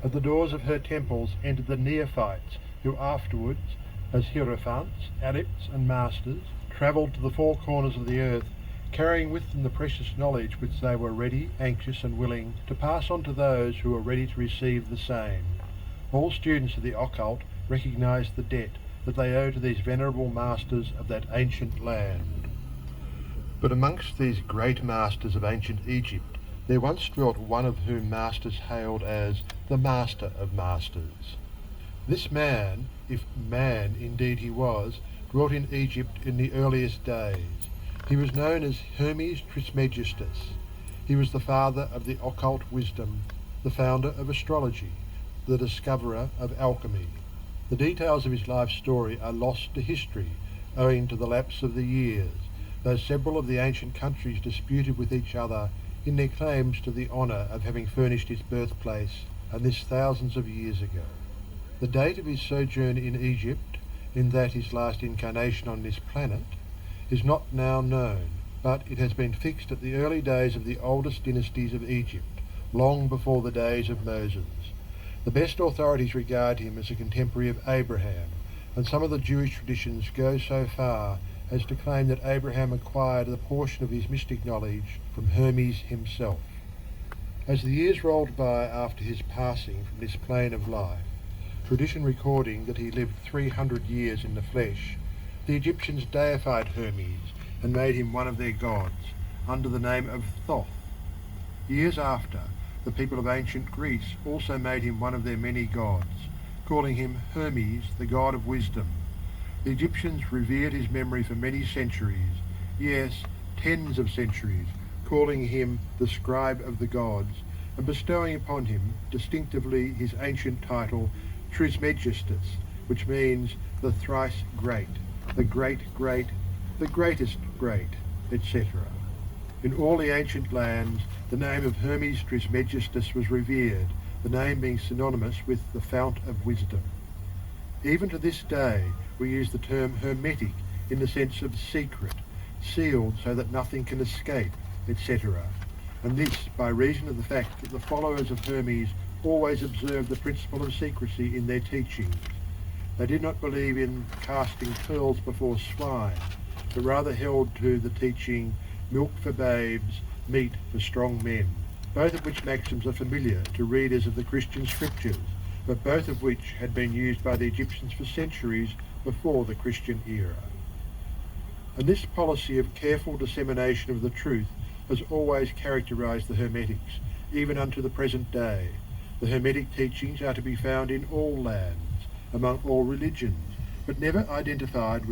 At the doors of her temples entered the neophytes, who afterwards, as hierophants, adepts and masters, travelled to the four corners of the earth, carrying with them the precious knowledge which they were ready, anxious and willing to pass on to those who were ready to receive the same. All students of the occult recognise the debt that they owe to these venerable masters of that ancient land. But amongst these great masters of ancient Egypt, there once dwelt one of whom masters hailed as the Master of Masters. This man, if man indeed he was, dwelt in Egypt in the earliest days. He was known as Hermes Trismegistus. He was the father of the occult wisdom, the founder of astrology, the discoverer of alchemy. The details of his life story are lost to history owing to the lapse of the years, though several of the ancient countries disputed with each other in their claims to the honour of having furnished his birthplace, and this thousands of years ago. The date of his sojourn in Egypt, in that his last incarnation on this planet, is not now known, but it has been fixed at the early days of the oldest dynasties of Egypt, long before the days of Moses. The best authorities regard him as a contemporary of Abraham, and some of the Jewish traditions go so far as to claim that Abraham acquired a portion of his mystic knowledge from Hermes himself. As the years rolled by after his passing from this plane of life, tradition recording that he lived 300 years in the flesh, the Egyptians deified Hermes and made him one of their gods, under the name of Thoth. Years after, the people of ancient Greece also made him one of their many gods, calling him Hermes, the god of wisdom. The Egyptians revered his memory for many centuries, yes, tens of centuries, calling him the scribe of the gods, and bestowing upon him distinctively his ancient title Trismegistus, which means the thrice great, the great great, the greatest great, etc. In all the ancient lands, the name of Hermes Trismegistus was revered, the name being synonymous with the fount of wisdom. Even to this day, we use the term hermetic in the sense of secret, sealed so that nothing can escape, etc. And this by reason of the fact that the followers of Hermes always observed the principle of secrecy in their teachings. They did not believe in casting pearls before swine, but rather held to the teaching milk for babes, meat for strong men, both of which maxims are familiar to readers of the Christian scriptures, but both of which had been used by the Egyptians for centuries before the Christian era. And this policy of careful dissemination of the truth has always characterized the Hermetics, even unto the present day. The Hermetic teachings are to be found in all lands, among all religions, but never identified with